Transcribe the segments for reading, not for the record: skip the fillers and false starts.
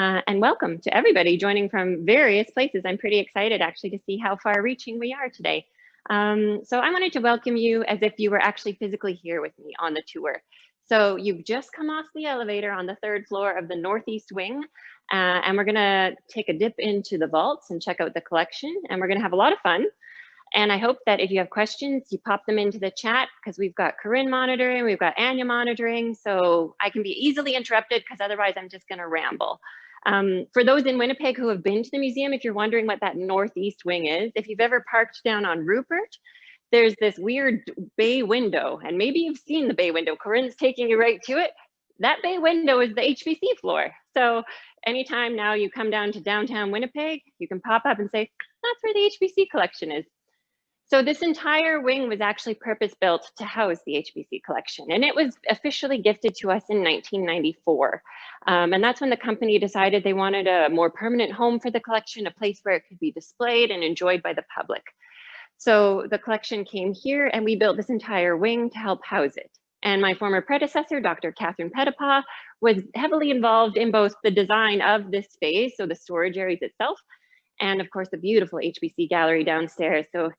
And welcome to everybody joining from various places. I'm pretty excited actually to see how far reaching we are today. So I wanted to welcome you as if you were actually physically here with me on the tour. So you've just come off the elevator on the 3rd floor of the Northeast Wing, and we're gonna take a dip into the vaults and check out the collection, and we're gonna have a lot of fun. And I hope that if you have questions, you pop them into the chat, because we've got Corinne monitoring, we've got Anya monitoring, so I can be easily interrupted because otherwise I'm just gonna ramble. For those in Winnipeg who have been to the museum, if you're wondering what that Northeast Wing is, if you've ever parked down on Rupert, there's this weird bay window, and maybe you've seen the bay window. Corinne's taking you right to it. That bay window is the HBC floor. So anytime now you come down to downtown Winnipeg, you can pop up and say, that's where the HBC collection is. So this entire wing was actually purpose-built to house the HBC collection, and it was officially gifted to us in 1994. And that's when the company decided they wanted a more permanent home for the collection, a place where it could be displayed and enjoyed by the public. So the collection came here, and we built this entire wing to help house it. And my former predecessor, Dr. Catherine Pettipaw, was heavily involved in both the design of this space, so the storage areas itself, and of course the beautiful HBC gallery downstairs. So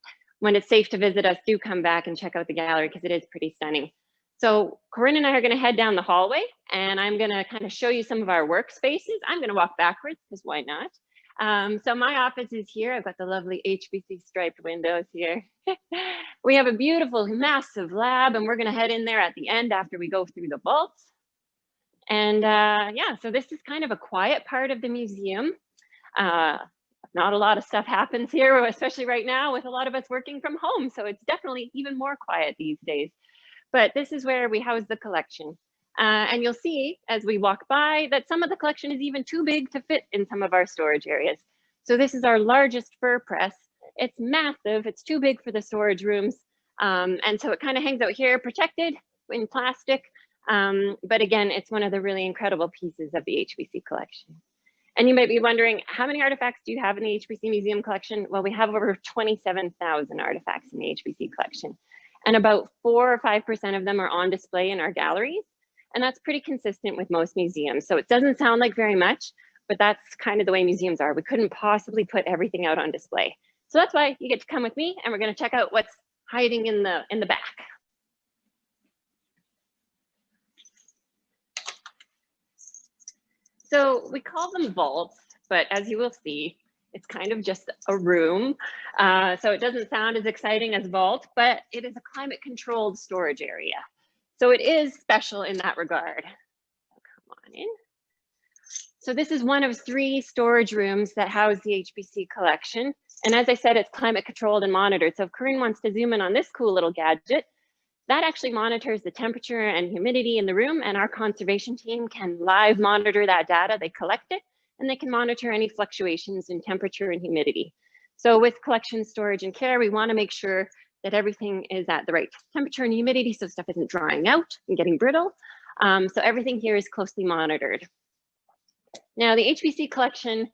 when it's safe to visit us, do come back and check out the gallery because it is pretty stunning. So Corinne and I are going to head down the hallway, and I'm going to kind of show you some of our workspaces. I'm going to walk backwards because why not? So my office is here. I've got the lovely HBC striped windows here. We have a beautiful, massive lab, and we're going to head in there at the end after we go through the vaults. And yeah, so this is kind of a quiet part of the museum. Not a lot of stuff happens here, especially right now with a lot of us working from home. So it's definitely even more quiet these days. But this is where we house the collection. And you'll see as we walk by that some of the collection is even too big to fit in some of our storage areas. So this is our largest fur press. It's massive, it's too big for the storage rooms. And so it kind of hangs out here protected in plastic. But again, it's one of the really incredible pieces of the HBC collection. And you might be wondering, how many artifacts do you have in the HBC Museum Collection? Well, we have over 27,000 artifacts in the HBC collection, and about 4 or 5% of them are on display in our galleries. And that's pretty consistent with most museums. So it doesn't sound like very much, but that's kind of the way museums are. We couldn't possibly put everything out on display. So that's why you get to come with me, and we're going to check out what's hiding in the back. So we call them vaults, but as you will see, it's kind of just a room. So it doesn't sound as exciting as vault, but it is a climate controlled storage area. So it is special in that regard. Come on in. So this is one of 3 storage rooms that house the HBC collection. And as I said, it's climate controlled and monitored. So if Corinne wants to zoom in on this cool little gadget, that actually monitors the temperature and humidity in the room, and our conservation team can live monitor that data. They collect it, and they can monitor any fluctuations in temperature and humidity. So with collection, storage, and care, we want to make sure that everything is at the right temperature and humidity so stuff isn't drying out and getting brittle. So everything here is closely monitored. Now, the HBC collection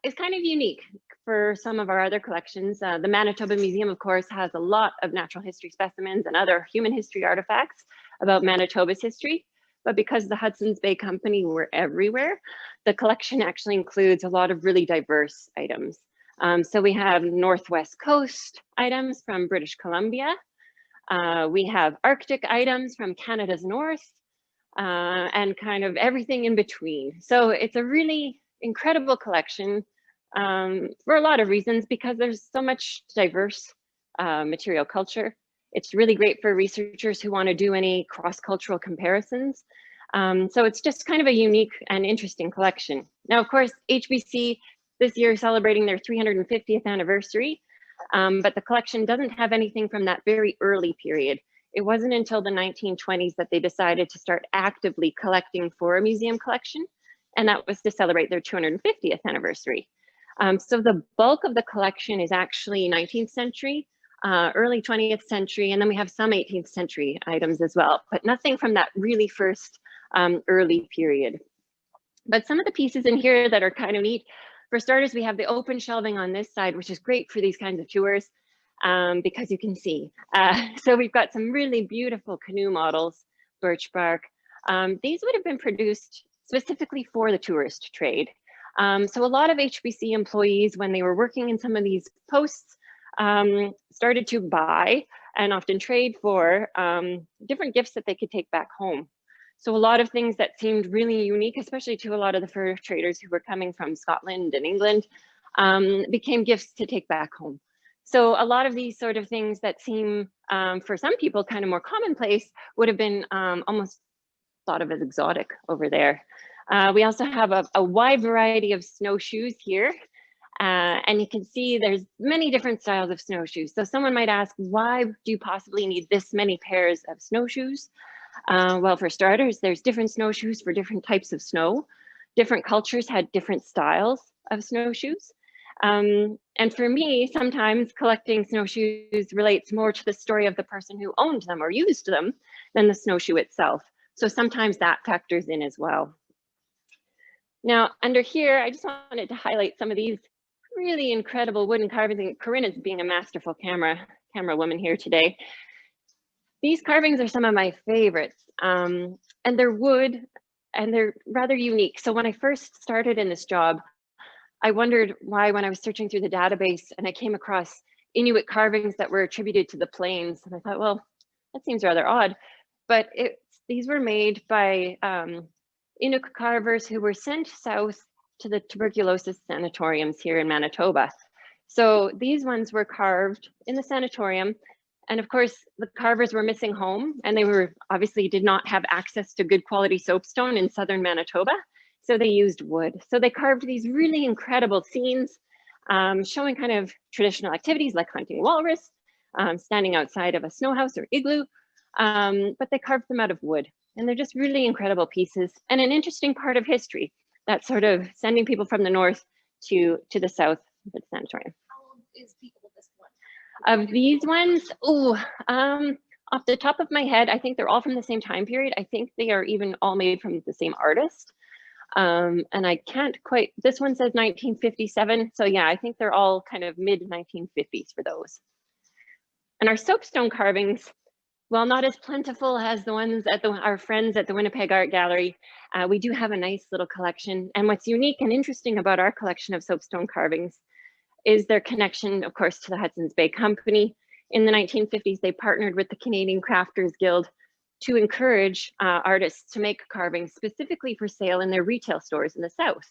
is kind of unique for some of our other collections. The Manitoba Museum, of course, has a lot of natural history specimens and other human history artifacts about Manitoba's history. But because the Hudson's Bay Company were everywhere, the collection actually includes a lot of really diverse items. So we have Northwest Coast items from British Columbia. We have Arctic items from Canada's north, and kind of everything in between. So it's a really incredible collection for a lot of reasons, because there's so much diverse material culture. It's really great for researchers who want to do any cross-cultural comparisons. So it's just kind of a unique and interesting collection. Now, of course, HBC this year is celebrating their 350th anniversary, but the collection doesn't have anything from that very early period. It wasn't until the 1920s that they decided to start actively collecting for a museum collection, and that was to celebrate their 250th anniversary. So the bulk of the collection is actually 19th century, early 20th century, and then we have some 18th century items as well, but nothing from that really first early period. But some of the pieces in here that are kind of neat, for starters, we have the open shelving on this side, which is great for these kinds of tours because you can see. So we've got some really beautiful canoe models, birch bark. These would have been produced specifically for the tourist trade. So a lot of HBC employees, when they were working in some of these posts, started to buy and often trade for different gifts that they could take back home. So a lot of things that seemed really unique, especially to a lot of the fur traders who were coming from Scotland and England, became gifts to take back home. So a lot of these sort of things that seem, for some people, kind of more commonplace would have been almost thought of as exotic over there. We also have a wide variety of snowshoes here. And you can see there's many different styles of snowshoes. So someone might ask, why do you possibly need this many pairs of snowshoes? Well, for starters, there's different snowshoes for different types of snow. Different cultures had different styles of snowshoes. And for me, sometimes collecting snowshoes relates more to the story of the person who owned them or used them than the snowshoe itself. So sometimes that factors in as well. Now, under here, I just wanted to highlight some of these really incredible wooden carvings. And Corinna's being a masterful camera woman here today. These carvings are some of my favorites, and they're wood and they're rather unique. So when I first started in this job, I wondered why, when I was searching through the database and I came across Inuit carvings that were attributed to the plains, and I thought, well, that seems rather odd. But these were made by Inuk carvers who were sent south to the tuberculosis sanatoriums here in Manitoba. So these ones were carved in the sanatorium. And of course, the carvers were missing home, and they were obviously did not have access to good quality soapstone in southern Manitoba. So they used wood. So they carved these really incredible scenes showing kind of traditional activities like hunting walrus, standing outside of a snow house or igloo, but they carved them out of wood. And they're just really incredible pieces and an interesting part of history, that sort of sending people from the north to the south of the sanatorium. How old is people of this one? Of these ones, off the top of my head, I think they're all from the same time period. I think they are even all made from the same artist. And I can't quite, this one says 1957. So yeah, I think they're all kind of mid 1950s for those. And our soapstone carvings, while not as plentiful as the ones at our friends at the Winnipeg Art Gallery, we do have a nice little collection. And what's unique and interesting about our collection of soapstone carvings is their connection, of course, to the Hudson's Bay Company. In the 1950s, they partnered with the Canadian Crafters Guild to encourage artists to make carvings specifically for sale in their retail stores in the South.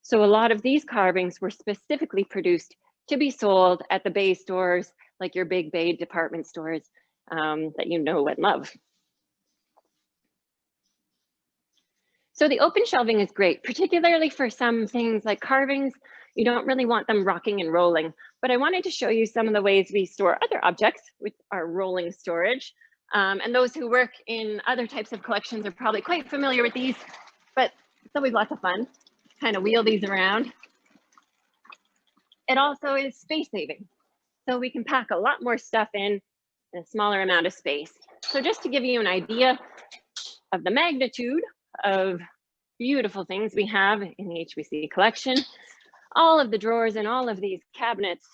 So a lot of these carvings were specifically produced to be sold at the Bay stores, like your big Bay department stores that you know and love. So the open shelving is great, particularly for some things like carvings. You don't really want them rocking and rolling, but I wanted to show you some of the ways we store other objects with our rolling storage. And those who work in other types of collections are probably quite familiar with these, but it's always lots of fun to kind of wheel these around. It also is space saving. So we can pack a lot more stuff in a smaller amount of space. So just to give you an idea of the magnitude of beautiful things we have in the HBC collection, all of the drawers in all of these cabinets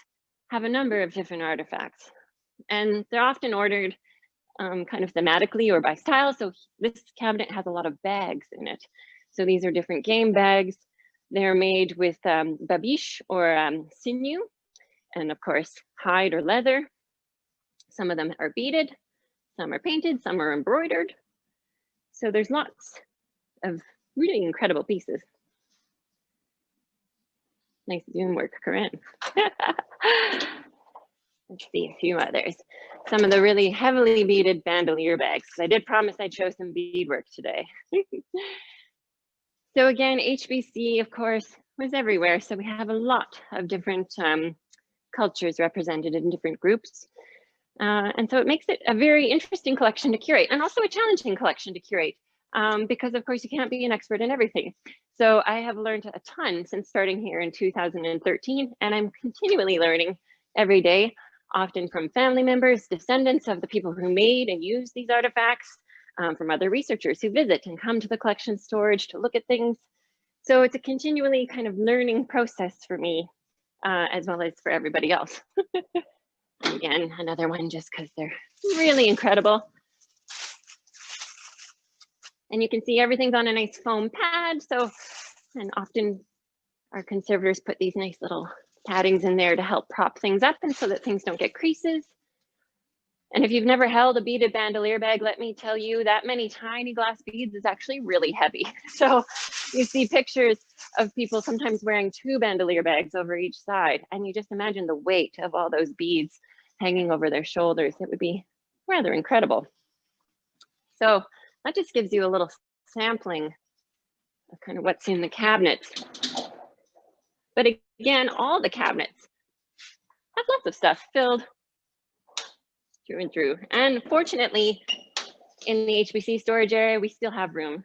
have a number of different artifacts. And they're often ordered kind of thematically or by style. So this cabinet has a lot of bags in it. So these are different game bags. They're made with babiche or sinew, and of course, hide or leather. Some of them are beaded, some are painted, some are embroidered. So there's lots of really incredible pieces. Nice Zoom work, Corinne. Let's see a few others. Some of the really heavily beaded bandolier bags, because I did promise I'd show some beadwork today. So again, HBC, of course, was everywhere. So we have a lot of different cultures represented in different groups. And so it makes it a very interesting collection to curate, and also a challenging collection to curate, because of course you can't be an expert in everything. So I have learned a ton since starting here in 2013, and I'm continually learning every day, often from family members, descendants of the people who made and used these artifacts, from other researchers who visit and come to the collection storage to look at things. So it's a continually kind of learning process for me, as well as for everybody else. Again, another one just because they're really incredible. And you can see everything's on a nice foam pad. So, and often our conservators put these nice little paddings in there to help prop things up and so that things don't get creases. And if you've never held a beaded bandolier bag, let me tell you, that many tiny glass beads is actually really heavy. So you see pictures of people sometimes wearing 2 bandolier bags over each side. And you just imagine the weight of all those beads hanging over their shoulders. It would be rather incredible. So that just gives you a little sampling of kind of what's in the cabinets. But again, all the cabinets have lots of stuff filled through and through. And fortunately, in the HBC storage area, we still have room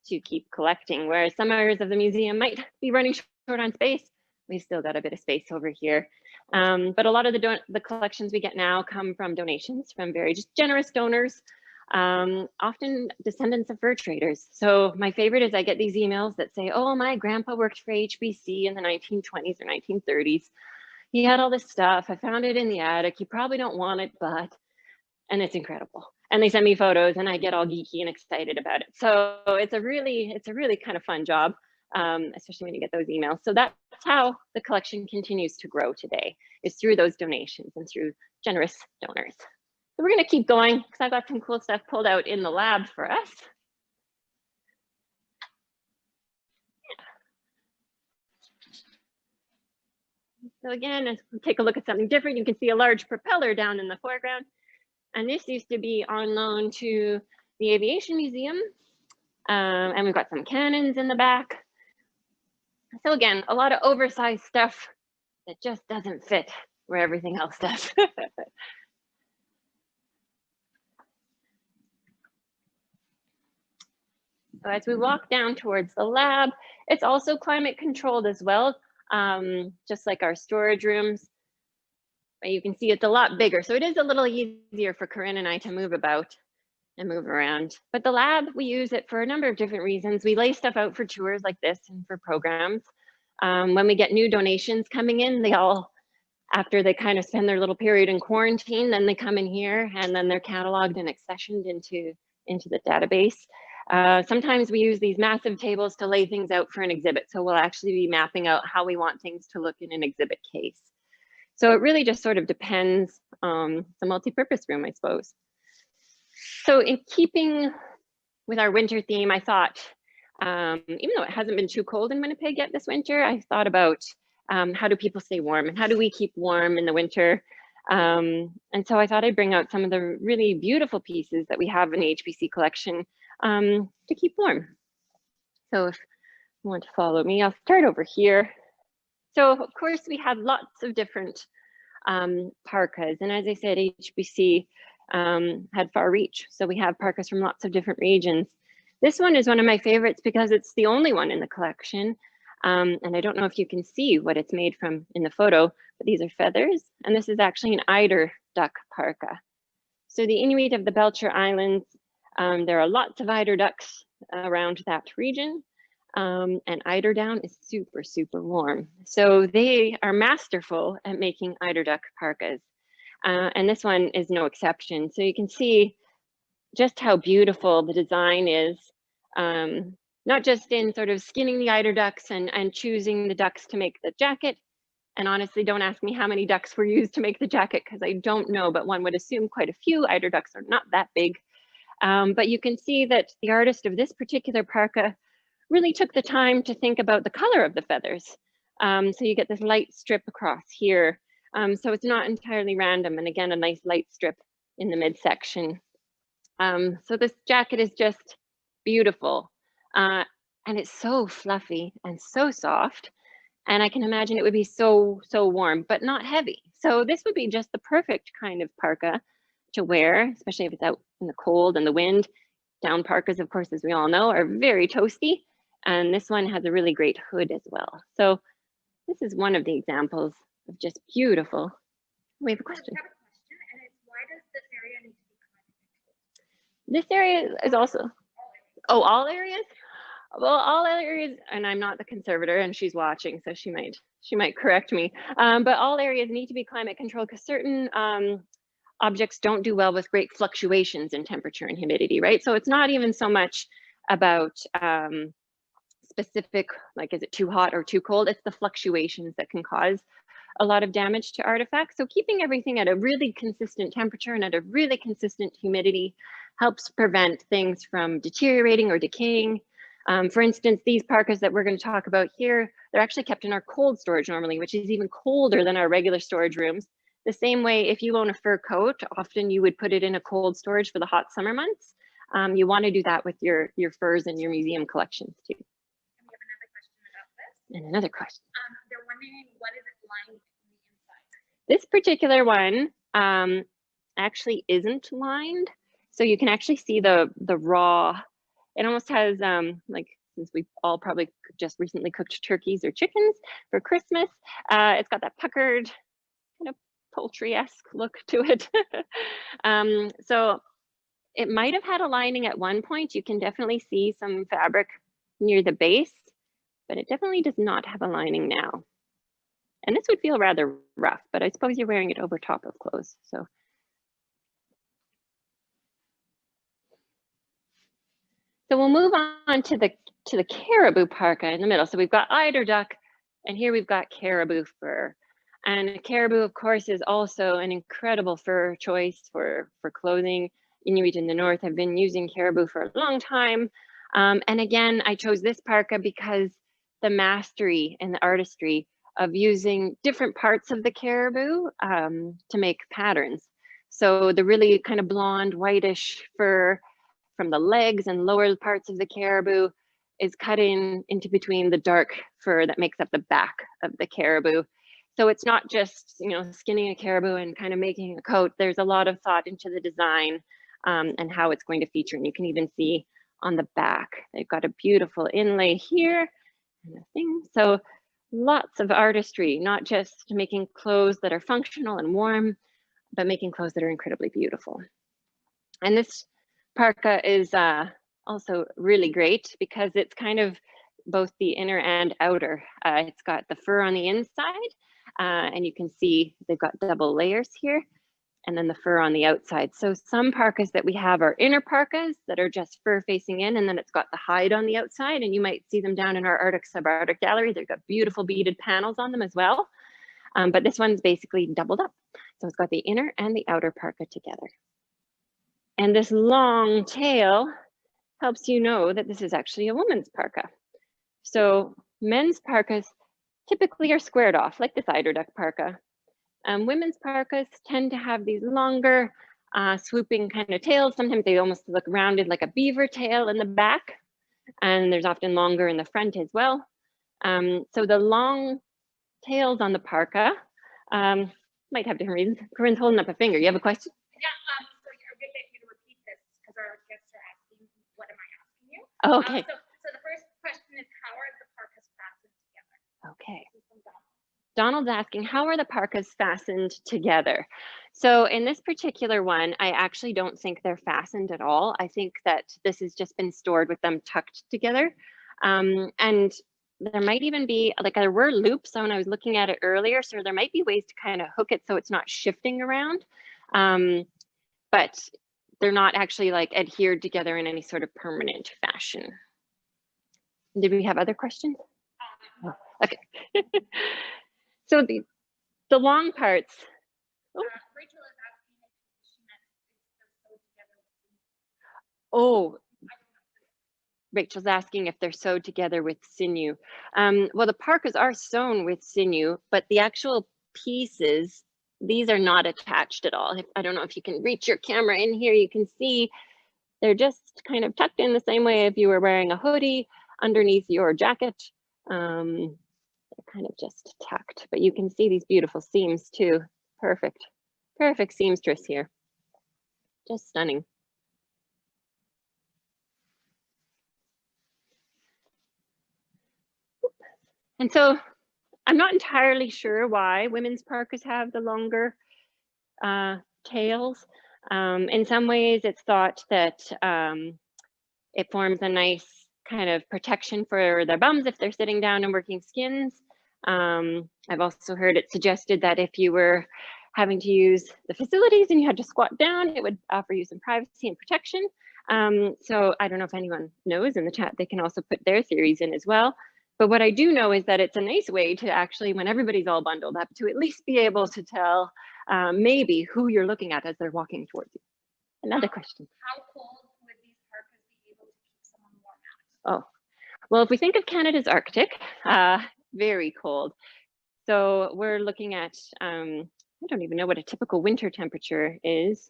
to keep collecting, whereas some areas of the museum might be running short on space. We've still got a bit of space over here. But a lot of the collections we get now come from donations from very just generous donors, often descendants of fur traders. So my favorite is I get these emails that say, oh, my grandpa worked for HBC in the 1920s or 1930s. He had all this stuff. I found it in the attic. You probably don't want it, but, and it's incredible. And they send me photos and I get all geeky and excited about it. So it's a really kind of fun job, especially when you get those emails. So that's how the collection continues to grow today, is through those donations and through generous donors. So we're gonna keep going because I've got some cool stuff pulled out in the lab for us. So again, as we take a look at something different, you can see a large propeller down in the foreground. And this used to be on loan to the Aviation Museum. And we've got some cannons in the back. So again, a lot of oversized stuff that just doesn't fit where everything else does. So as we walk down towards the lab, it's also climate controlled as well, just like our storage rooms. But you can see it's a lot bigger. So it is a little easier for Corinne and I to move about and move around. But the lab, we use it for a number of different reasons. We lay stuff out for tours like this and for programs. When we get new donations coming in, they all, after they kind of spend their little period in quarantine, then they come in here and then they're cataloged and accessioned into the database. Sometimes we use these massive tables to lay things out for an exhibit. So we'll actually be mapping out how we want things to look in an exhibit case. So it really just sort of depends on the multi-purpose room, I suppose. So in keeping with our winter theme, I thought, even though it hasn't been too cold in Winnipeg yet this winter, I thought about how do people stay warm and how do we keep warm in the winter? And so I thought I'd bring out some of the really beautiful pieces that we have in the HBC collection to keep warm. So if you want to follow me, I'll start over here. So of course we have lots of different parkas. And as I said, HBC had far reach. So we have parkas from lots of different regions. This one is one of my favorites because it's the only one in the collection. And I don't know if you can see what it's made from in the photo, but these are feathers. And this is actually an eider duck parka. So the Inuit of the Belcher Islands, there are lots of eider ducks around that region. And eider down is super, super warm. So they are masterful at making eider duck parkas. And this one is no exception. So you can see just how beautiful the design is, not just in sort of skinning the eider ducks and choosing the ducks to make the jacket. And honestly, don't ask me how many ducks were used to make the jacket because I don't know, but one would assume quite a few. Eider ducks are not that big. But you can see that the artist of this particular parka really took the time to think about the color of the feathers. So you get this light strip across here. So it's not entirely random. And again, a nice light strip in the midsection. So this jacket is just beautiful. And it's so fluffy and so soft. And I can imagine it would be so, so warm, but not heavy. So this would be just the perfect kind of parka to wear, especially if it's out in the cold and the wind. Down parkas, of course, as we all know, are very toasty. And this one has a really great hood as well. So this is one of the examples of just beautiful. We have a question. I have a question, and it's why does this area need to be climate controlled? This area is also, oh, all areas? Well, all areas, and I'm not the conservator and she's watching, so she might correct me. But all areas need to be climate controlled because certain objects don't do well with great fluctuations in temperature and humidity, right? So it's not even so much about specific, like, is it too hot or too cold? It's the fluctuations that can cause a lot of damage to artifacts. So keeping everything at a really consistent temperature and at a really consistent humidity helps prevent things from deteriorating or decaying. For instance, these parkas that we're going to talk about here, they're actually kept in our cold storage normally, which is even colder than our regular storage rooms. The same way, if you own a fur coat, often you would put it in a cold storage for the hot summer months. You want to do that with your furs and your museum collections too. And we have another question about this. And another question. They're wondering, what is it lined on the inside? This particular one actually isn't lined. So you can actually see the raw, it almost has, like, since we all probably just recently cooked turkeys or chickens for Christmas, it's got that puckered kind of poultry-esque look to it. So it might have had a lining at one point. You can definitely see some fabric near the base, but it definitely does not have a lining now. And this would feel rather rough, but I suppose you're wearing it over top of clothes. So we'll move on to the caribou parka in the middle. So we've got eider duck, and here we've got caribou fur. And caribou, of course, is also an incredible fur choice for clothing. Inuit in the north have been using caribou for a long time. And again, I chose this parka because the mastery and the artistry of using different parts of the caribou to make patterns. So the really kind of blonde, whitish fur from the legs and lower parts of the caribou is cut into between the dark fur that makes up the back of the caribou. So it's not just, you know, skinning a caribou and kind of making a coat. There's a lot of thought into the design and how it's going to feature. And you can even see on the back, they've got a beautiful inlay here and a thing. So lots of artistry, not just making clothes that are functional and warm, but making clothes that are incredibly beautiful. And this parka is also really great because it's kind of both the inner and outer. It's got the fur on the inside, and you can see they've got double layers here, and then the fur on the outside. So some parkas that we have are inner parkas that are just fur facing in, and then it's got the hide on the outside, and you might see them down in our Arctic Subarctic gallery. They've got beautiful beaded panels on them as well. But this one's basically doubled up. So it's got the inner and the outer parka together. And this long tail helps you know that this is actually a woman's parka. So men's parkas typically are squared off like this eider duck parka. Women's parkas tend to have these longer swooping kind of tails. Sometimes they almost look rounded like a beaver tail in the back, and there's often longer in the front as well. So the long tails on the parka might have different reasons. Corinne's holding up a finger. You have a question? Yeah, so you're going to get me to repeat this because our guests are asking, what am I asking you? Oh, okay. So the first question is, how are the parkas fastened together? Okay. Donald's asking, how are the parkas fastened together? So in this particular one, I actually don't think they're fastened at all. I think that this has just been stored with them tucked together. And there might even be, like, there were loops when I was looking at it earlier, so there might be ways to kind of hook it so it's not shifting around. But they're not actually like adhered together in any sort of permanent fashion. Did we have other questions? Oh, okay. So the long parts. Oh. Rachel is asking if she meant they're sewed together with Oh, Rachel's asking if they're sewed together with sinew. Well, the parkas are sewn with sinew, but the actual pieces, these are not attached at all. I don't know if you can reach your camera in here. You can see they're just kind of tucked in the same way if you were wearing a hoodie underneath your jacket. They're kind of just tucked, but you can see these beautiful seams too. Perfect, perfect seamstress here. Just stunning. And so I'm not entirely sure why women's parkas have the longer tails. In some ways, it's thought that it forms a nice kind of protection for their bums if they're sitting down and working skins. I've also heard it suggested that if you were having to use the facilities and you had to squat down, it would offer you some privacy and protection. So I don't know if anyone knows in the chat, they can also put their theories in as well. But what I do know is that it's a nice way to actually, when everybody's all bundled up, to at least be able to tell maybe who you're looking at as they're walking towards you. Another question. How cold would these parkas be able to keep someone warm out? Oh, well, if we think of Canada's Arctic, very cold. So we're looking at, I don't even know what a typical winter temperature is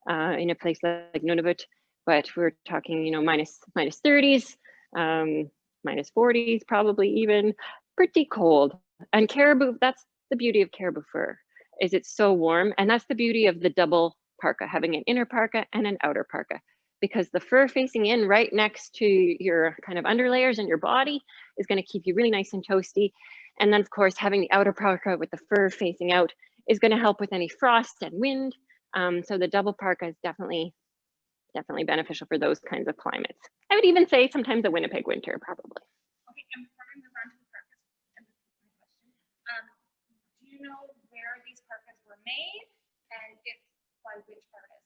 in a place like Nunavut, but we're talking, you know, minus 30s, minus 40s, probably even, pretty cold. And caribou, that's the beauty of caribou fur, is it's so warm. And that's the beauty of the double parka, having an inner parka and an outer parka, because the fur facing in right next to your kind of underlayers in your body is going to keep you really nice and toasty. And then of course, having the outer parka with the fur facing out is going to help with any frost and wind. So the double parka is definitely beneficial for those kinds of climates. I would even say sometimes a Winnipeg winter, probably. Okay, and before we move on to the parkas, and this is my question, do you know where these parkas were made and if by which artist?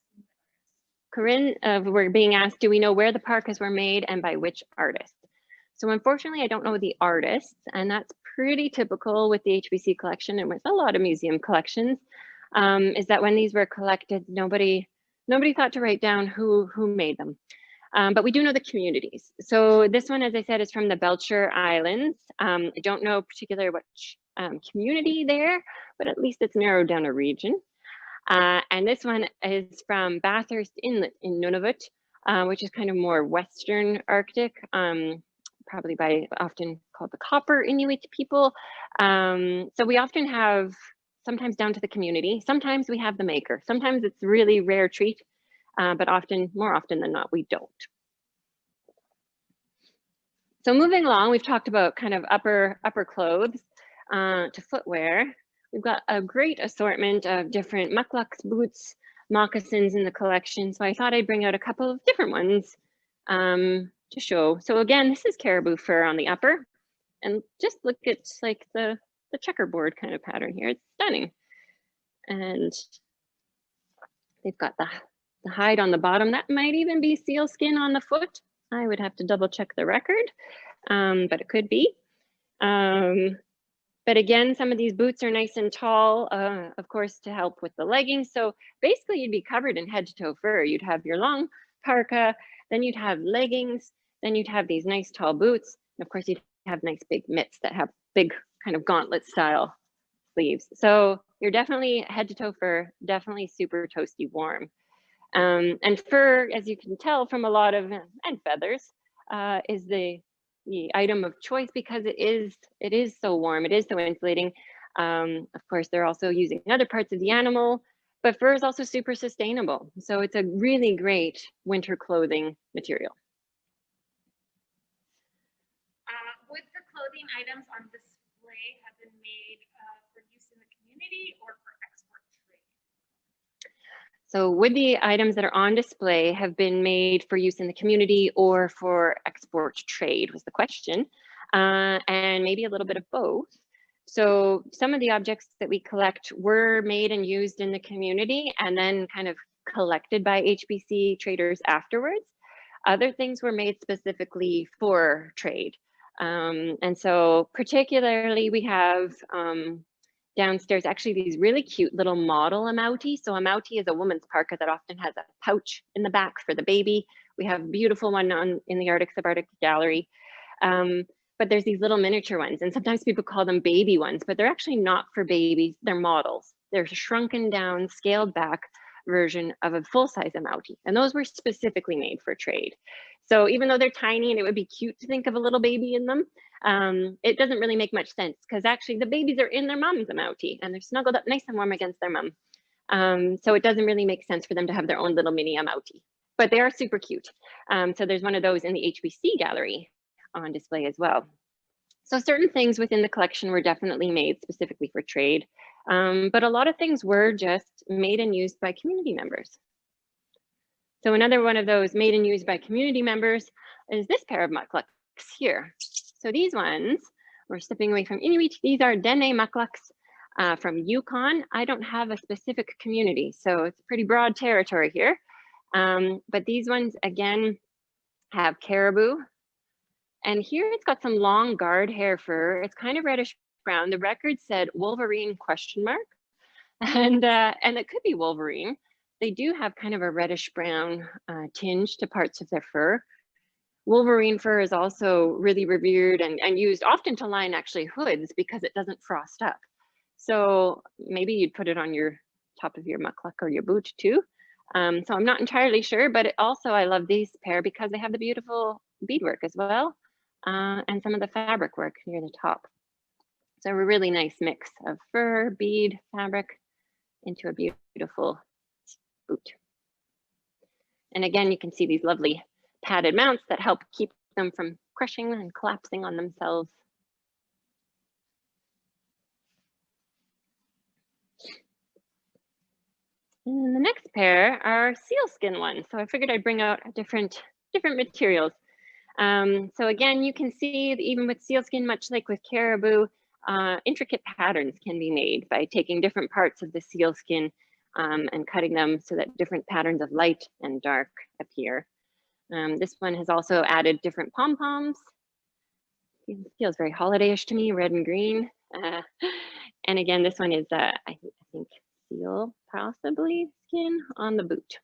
Corinne, we're being asked, do we know where the parkas were made and by which artist? So unfortunately, I don't know the artists, and that's pretty typical with the HBC collection and with a lot of museum collections, is that when these were collected, nobody thought to write down who made them. But we do know the communities. So this one, as I said, is from the Belcher Islands. I don't know particularly which community there, but at least it's narrowed down a region. And this one is from Bathurst Inlet in Nunavut, which is kind of more Western Arctic, probably by often called the Copper Inuit people. So we often have, sometimes down to the community, sometimes we have the maker, sometimes it's really rare treat, but more often than not, we don't. So moving along, we've talked about kind of upper clothes to footwear. We've got a great assortment of different mucklucks, boots, moccasins in the collection. So I thought I'd bring out a couple of different ones to show. So again, this is caribou fur on the upper, and just look at like the checkerboard kind of pattern here. It's stunning. And they've got the hide on the bottom. That might even be seal skin on the foot. I would have to double check the record, but it could be. But again, some of these boots are nice and tall, of course, to help with the leggings. So basically you'd be covered in head to toe fur. You'd have your long parka, then you'd have leggings, then you'd have these nice tall boots. And of course, you'd have nice big mitts that have big kind of gauntlet style sleeves. So you're definitely head to toe fur, definitely super toasty warm. And fur, as you can tell from a lot of, and feathers, is the item of choice because it is so warm, it is so insulating. Of course, they're also using other parts of the animal, but fur is also super sustainable. So it's a really great winter clothing material. Would the clothing items on display have been made for use in the community or for export trade? So would the items that are on display have been made for use in the community or for export trade was the question, and maybe a little bit of both. So some of the objects that we collect were made and used in the community and then kind of collected by HBC traders afterwards. Other things were made specifically for trade. And so particularly we have downstairs actually these really cute little model amouti. So amouti is a woman's parka that often has a pouch in the back for the baby. We have a beautiful one in the Arctic Subarctic Gallery. But there's these little miniature ones, and sometimes people call them baby ones, but they're actually not for babies, they're models. They're a shrunken down, scaled back version of a full-size amouti, and those were specifically made for trade. So even though they're tiny and it would be cute to think of a little baby in them, it doesn't really make much sense because actually the babies are in their mom's amouti and they're snuggled up nice and warm against their mom. So it doesn't really make sense for them to have their own little mini amouti, but they are super cute. So there's one of those in the HBC gallery on display as well. So certain things within the collection were definitely made specifically for trade, but a lot of things were just made and used by community members. So another one of those made and used by community members is this pair of mucklucks here. So these ones, we're stepping away from Inuit, these are Dene mucklucks from Yukon. I don't have a specific community, so it's pretty broad territory here. But these ones, again, have caribou. And here it's got some long guard hair fur. It's kind of reddish brown. The record said Wolverine ? And it could be Wolverine. They do have kind of a reddish brown tinge to parts of their fur. Wolverine fur is also really revered and used often to line actually hoods because it doesn't frost up. So maybe you'd put it on your top of your mukluk or your boot too. So I'm not entirely sure, but also I love these pair because they have the beautiful beadwork as well, and some of the fabric work near the top. So a really nice mix of fur, bead, fabric into a beautiful boot. And again, you can see these lovely padded mounts that help keep them from crushing and collapsing on themselves. And then the next pair are sealskin ones. So I figured I'd bring out different materials. So again, you can see that even with sealskin, much like with caribou, intricate patterns can be made by taking different parts of the sealskin and cutting them so that different patterns of light and dark appear. This one has also added different pom-poms. It feels very holiday-ish to me, red and green. And again, this one is, I think, seal, possibly skin on the boot.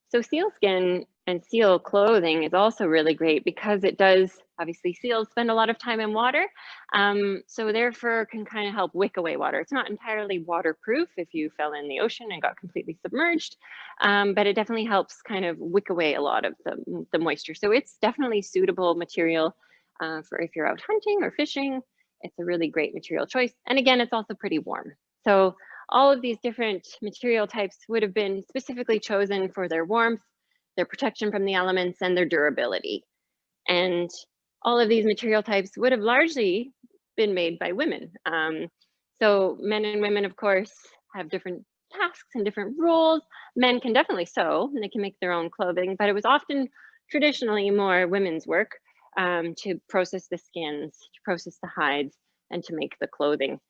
So sealskin and seal clothing is also really great because it does, obviously seals spend a lot of time in water. So their fur can kind of help wick away water. It's not entirely waterproof if you fell in the ocean and got completely submerged, but it definitely helps kind of wick away a lot of the moisture. So it's definitely suitable material for if you're out hunting or fishing. It's a really great material choice. And again, it's also pretty warm. So all of these different material types would have been specifically chosen for their warmth, their protection from the elements, and their durability. And all of these material types would have largely been made by women. So men and women, of course, have different tasks and different roles. Men can definitely sew and they can make their own clothing, but it was often traditionally more women's work to process the skins, to process the hides, and to make the clothing.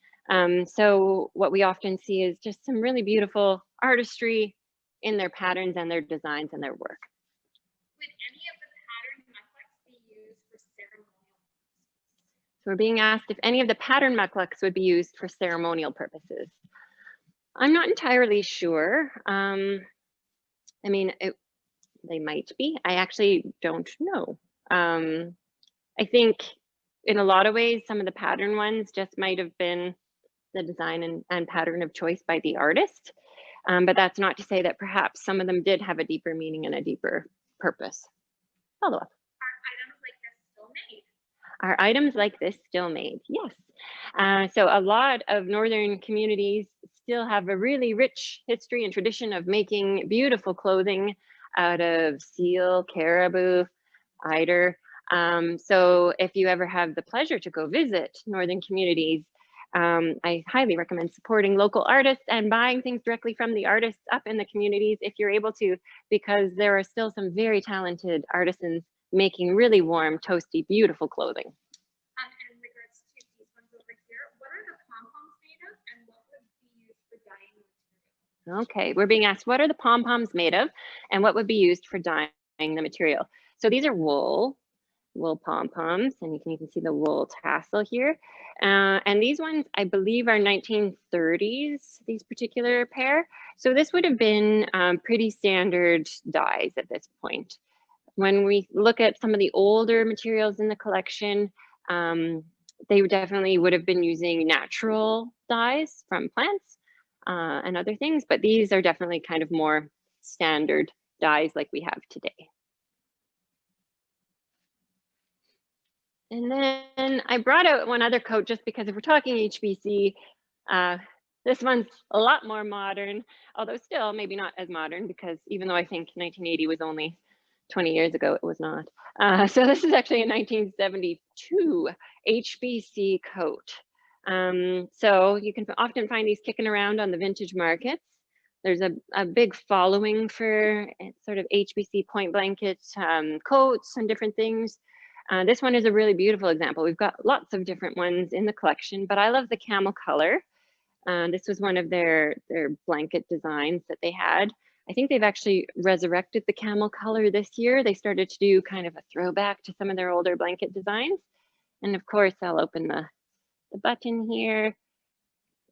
So what we often see is just some really beautiful artistry in their patterns and their designs and their work. Would any of the pattern muklux be used for ceremonial purposes? So we're being asked if any of the pattern muklux would be used for ceremonial purposes. I'm not entirely sure. I mean, they might be. I actually don't know. I think in a lot of ways, some of the pattern ones just might have been the design and pattern of choice by the artist. But that's not to say that perhaps some of them did have a deeper meaning and a deeper purpose. Follow up. Are items like this still made? Yes. So a lot of northern communities still have a really rich history and tradition of making beautiful clothing out of seal, caribou, eider. So if you ever have the pleasure to go visit northern communities, I highly recommend supporting local artists and buying things directly from the artists up in the communities if you're able to, because there are still some very talented artisans making really warm, toasty, beautiful clothing. In regards to these ones over here, what are the pom-poms made of and what would be used for dyeing the material? Okay, we're being asked, what are the pom-poms made of and what would be used for dyeing the material? So these are wool pom-poms, and you can even see the wool tassel here. And these ones, I believe, are 1930s, these particular pair. So this would have been pretty standard dyes at this point. When we look at some of the older materials in the collection, they definitely would have been using natural dyes from plants and other things, but these are definitely kind of more standard dyes like we have today. And then I brought out one other coat just because if we're talking HBC, this one's a lot more modern, although still maybe not as modern, because even though I think 1980 was only 20 years ago, it was not. So this is actually a 1972 HBC coat. So you can often find these kicking around on the vintage markets. There's a big following for sort of HBC point blanket coats and different things. This one is a really beautiful example. We've got lots of different ones in the collection, but I love the camel color. This was one of their blanket designs that they had. I think they've actually resurrected the camel color this year. They started to do kind of a throwback to some of their older blanket designs. And of course, I'll open the button here.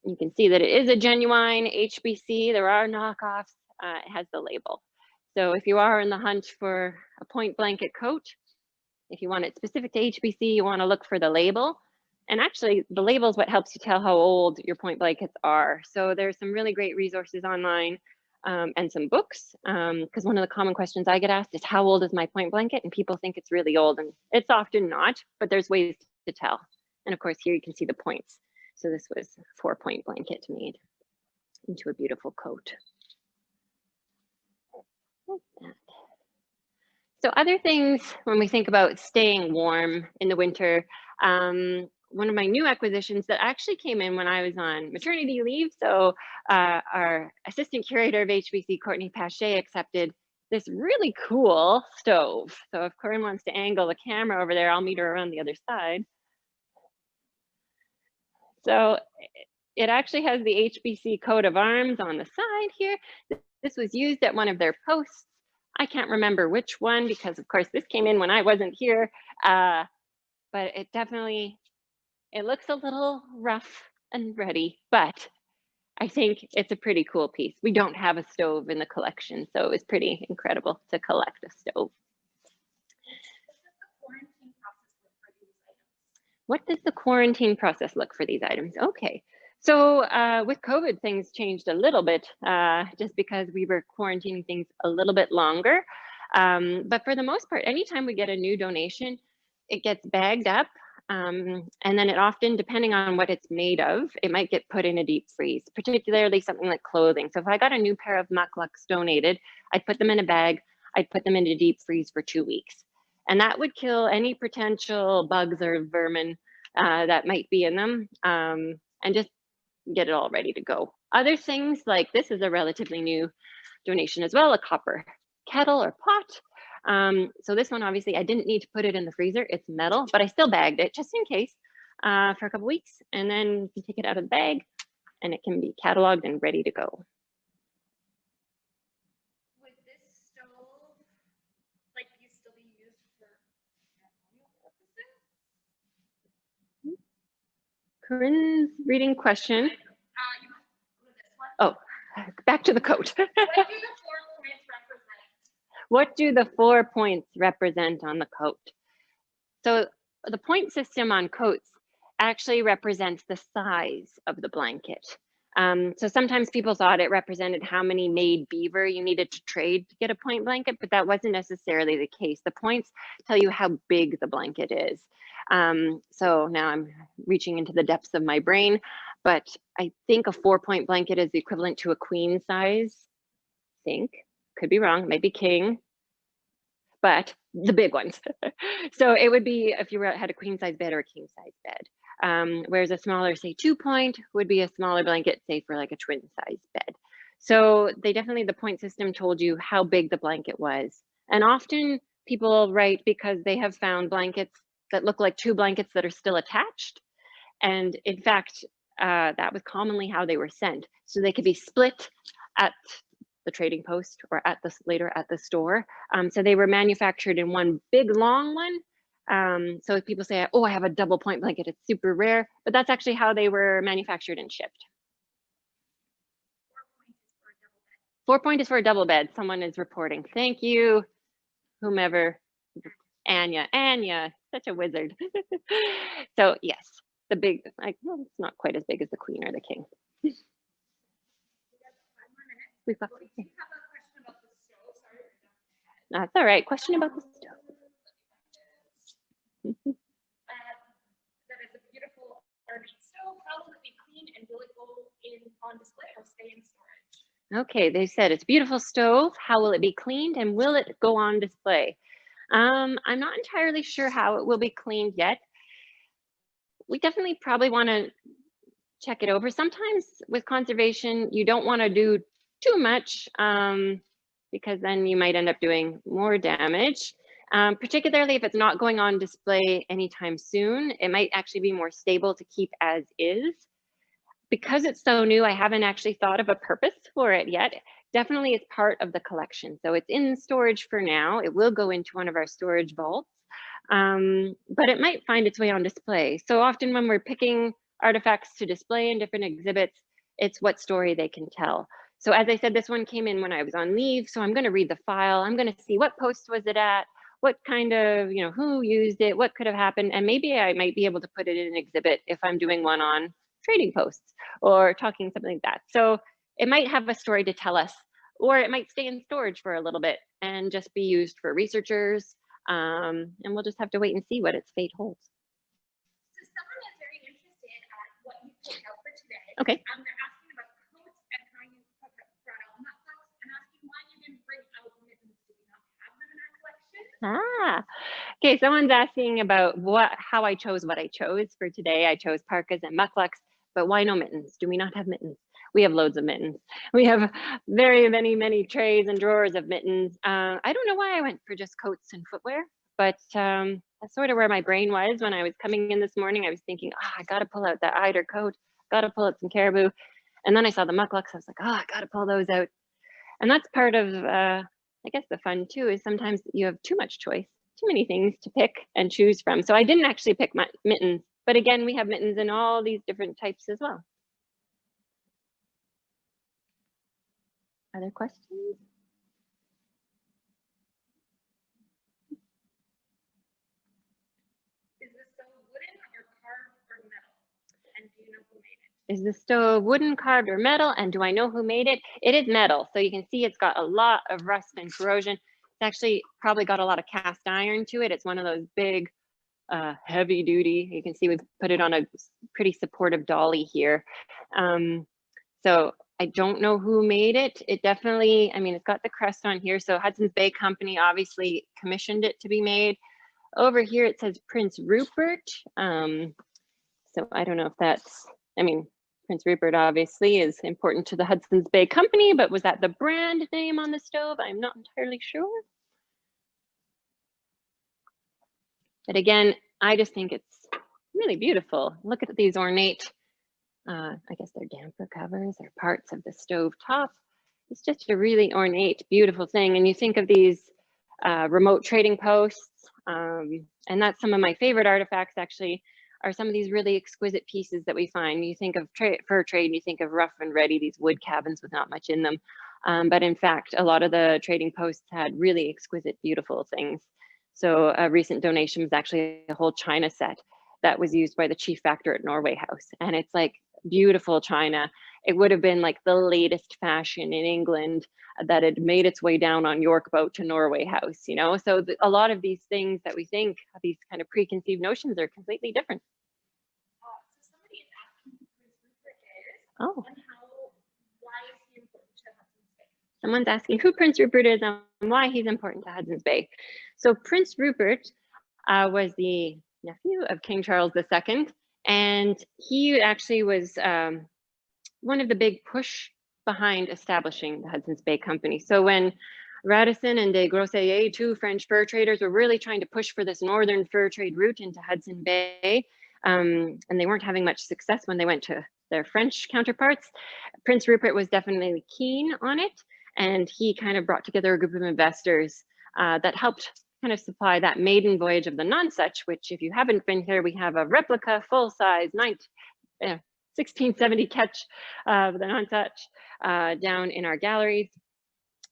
You can see that it is a genuine HBC. There are knockoffs. It has the label. So if you are in the hunt for a point blanket coat, if you want it specific to HBC, you want to look for the label. And actually, the label is what helps you tell how old your point blankets are. So there's some really great resources online and some books. Because one of the common questions I get asked is, how old is my point blanket? And people think it's really old, and it's often not, but there's ways to tell. And of course, here you can see the points. So this was a 4-point blanket made into a beautiful coat. Like that. So other things when we think about staying warm in the winter, one of my new acquisitions that actually came in when I was on maternity leave. So our assistant curator of HBC, Courtney Pache, accepted this really cool stove. So if Corinne wants to angle the camera over there, I'll meet her around the other side. So it actually has the HBC coat of arms on the side here. This was used at one of their posts. I can't remember which one because of course this came in when I wasn't here, but it definitely, it looks a little rough and ready, but I think it's a pretty cool piece. We don't have a stove in the collection, so it was pretty incredible to collect a stove. What does the quarantine process look for these items? Okay, so with COVID, things changed a little bit just because we were quarantining things a little bit longer. But for the most part, anytime we get a new donation, it gets bagged up. And then it often, depending on what it's made of, it might get put in a deep freeze, particularly something like clothing. So if I got a new pair of mucklucks donated, I'd put them in a bag, I'd put them in a deep freeze for 2 weeks. And that would kill any potential bugs or vermin that might be in them and just get it all ready to go. Other things like this is a relatively new donation as well, a copper kettle or pot. So this one, obviously, I didn't need to put it in the freezer. It's metal, but I still bagged it just in case for a couple weeks. And then you take it out of the bag and it can be cataloged and ready to go. Would this stove still be used for purposes? Corinne's reading question. Oh, back to the coat. What do the 4 points represent on the coat? So the point system on coats actually represents the size of the blanket. So sometimes people thought it represented how many made beaver you needed to trade to get a point blanket, but that wasn't necessarily the case. The points tell you how big the blanket is. So now I'm reaching into the depths of my brain, but I think a 4-point blanket is the equivalent to a queen size. I think, could be wrong, maybe king, but the big ones. So it would be if you had a queen size bed or a king size bed. Whereas a smaller, say 2-point would be a smaller blanket, say for like a twin size bed. So they definitely, the point system told you how big the blanket was. And often people write because they have found blankets that look like 2 blankets that are still attached. And in fact, that was commonly how they were sent. So they could be split at the trading post or at the later at the store. So they were manufactured in one big long one. So if people say, oh, I have a double point blanket, it's super rare, but that's actually how they were manufactured and shipped. 4-point is for a double bed. Someone is reporting. Thank you, whomever. Anya, such a wizard. So yes, the big, well, it's not quite as big as the queen or the king. We've got. That's all right. Question about the stove. That is a beautiful stove. How will it be cleaned and will it go on display or stay in storage? Okay, they said it's a beautiful stove. How will it be cleaned and will it go on display? I'm not entirely sure how it will be cleaned yet. We definitely probably want to check it over. Sometimes with conservation, you don't want to do too much because then you might end up doing more damage. Particularly if it's not going on display anytime soon, it might actually be more stable to keep as is. because it's so new, I haven't actually thought of a purpose for it yet. Definitely it's part of the collection. So it's in storage for now. It will go into one of our storage vaults, but it might find its way on display. So often when we're picking artifacts to display in different exhibits, it's what story they can tell. So as I said, this one came in when I was on leave. So I'm going to read the file. I'm going to see what post was it at, what kind of, who used it, what could have happened. And maybe I might be able to put it in an exhibit if I'm doing one on trading posts or talking something like that. So it might have a story to tell us, or it might stay in storage for a little bit and just be used for researchers. And we'll just have to wait and see what its fate holds. So someone is very interested at what you picked out for today. Okay. They're asking about coats and how you brought out mucklucks and asking why you didn't bring out mittens. Do we not have them in our collection? Okay, someone's asking about how I chose what I chose for today. I chose parkas and mucklucks, but why no mittens? Do we not have mittens? We have loads of mittens. We have very many trays and drawers of mittens. I don't know why I went for just coats and footwear, but that's sort of where my brain was when I was coming in this morning. I was thinking, I got to pull out that eider coat, got to pull out some caribou. And then I saw the mucklucks. I was like, I got to pull those out. And that's part of, I guess, the fun too, is sometimes you have too much choice, too many things to pick and choose from. So I didn't actually pick my mittens, but again, we have mittens in all these different types as well. Other questions? Is the stove wooden or carved or metal? And do you know who made it? Is the stove wooden, carved, or metal? And do I know who made it? It is metal. So you can see it's got a lot of rust and corrosion. It's actually probably got a lot of cast iron to it. It's one of those big, heavy duty. You can see we've put it on a pretty supportive dolly here. So I don't know who made it. It definitely, it's got the crest on here. So Hudson's Bay Company obviously commissioned it to be made. Over here it says Prince Rupert. So I don't know if that's, Prince Rupert obviously is important to the Hudson's Bay Company, but was that the brand name on the stove? I'm not entirely sure. But again, I just think it's really beautiful. Look at these ornate, I guess they're damper covers or parts of the stove top. It's just a really ornate, beautiful thing. And you think of these remote trading posts, and that's some of my favorite artifacts actually, are some of these really exquisite pieces that we find. You think of fur trade, and you think of rough and ready, these wood cabins with not much in them. But in fact, a lot of the trading posts had really exquisite, beautiful things. So a recent donation was actually a whole china set that was used by the chief factor at Norway House. And it's like beautiful china. It would have been like the latest fashion in England that had made its way down on York boat to Norway House, So a lot of these things that we think, these kind of preconceived notions, are completely different. So somebody is asking who Prince Rupert is. Oh. And why is he important to Hudson's Bay? Someone's asking who Prince Rupert is and why he's important to Hudson's Bay. So Prince Rupert was the nephew of King Charles II, and he actually was one of the big push behind establishing the Hudson's Bay Company. So when Radisson and de Groseilliers, two French fur traders, were really trying to push for this northern fur trade route into Hudson Bay, and they weren't having much success when they went to their French counterparts, Prince Rupert was definitely keen on it, and he kind of brought together a group of investors that helped kind of supply that maiden voyage of the Nonsuch, which, if you haven't been here, we have a replica full-size 1670 catch of the Nonsuch down in our galleries.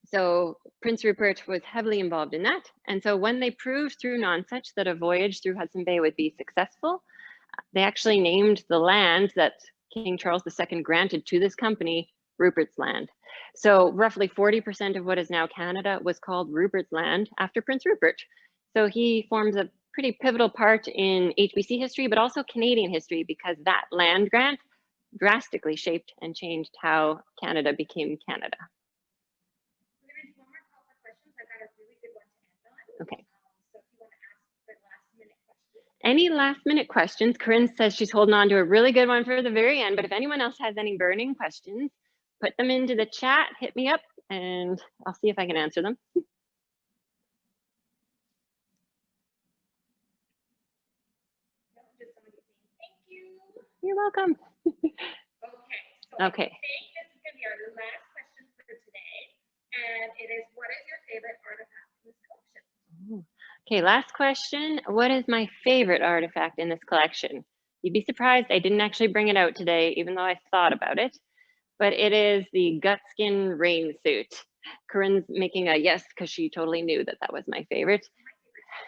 So Prince Rupert was heavily involved in that. And so when they proved through Nonsuch that a voyage through Hudson Bay would be successful, they actually named the land that King Charles II granted to this company Rupert's Land. So roughly 40% of what is now Canada was called Rupert's Land after Prince Rupert. So he forms a pretty pivotal part in HBC history, but also Canadian history, because that land grant drastically shaped and changed how Canada became Canada. There is one more call for questions. I got a really good one to end on. Okay. So if you want to ask the last minute questions. Any last minute questions? Corinne says she's holding on to a really good one for the very end, but if anyone else has any burning questions, put them into the chat, hit me up, and I'll see if I can answer them. Just somebody saying thank you. You're welcome. Okay, Okay. I think this is going to be our last question for today, and it is, what is your favorite artifact in this collection? Okay, last question. What is my favorite artifact in this collection? You'd be surprised I didn't actually bring it out today, even though I thought about it, but it is the Gutskin rain suit. Corinne's making a yes because she totally knew that that was my favorite.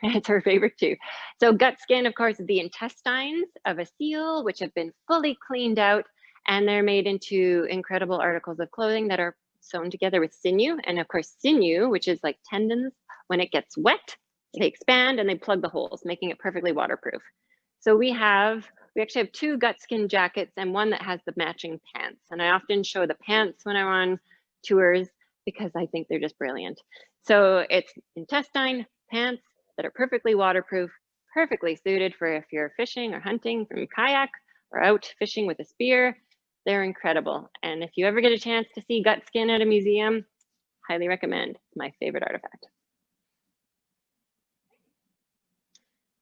It's her favorite too. So Gutskin, of course, is the intestines of a seal, which have been fully cleaned out, and they're made into incredible articles of clothing that are sewn together with sinew. And of course, sinew, which is like tendons, when it gets wet, they expand and they plug the holes, making it perfectly waterproof. So we actually have 2 Gutskin jackets and one that has the matching pants. And I often show the pants when I'm on tours because I think they're just brilliant. So it's intestine pants that are perfectly waterproof, perfectly suited for if you're fishing or hunting from kayak or out fishing with a spear. They're incredible. And if you ever get a chance to see Gutskin at a museum, highly recommend. It's my favorite artifact.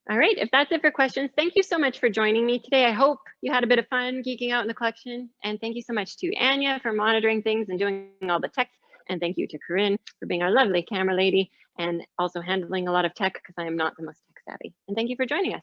All right, if that's it for questions, thank you so much for joining me today. I hope you had a bit of fun geeking out in the collection. And thank you so much to Anya for monitoring things and doing all the tech. And thank you to Corinne for being our lovely camera lady and also handling a lot of tech because I am not the most tech savvy. And thank you for joining us.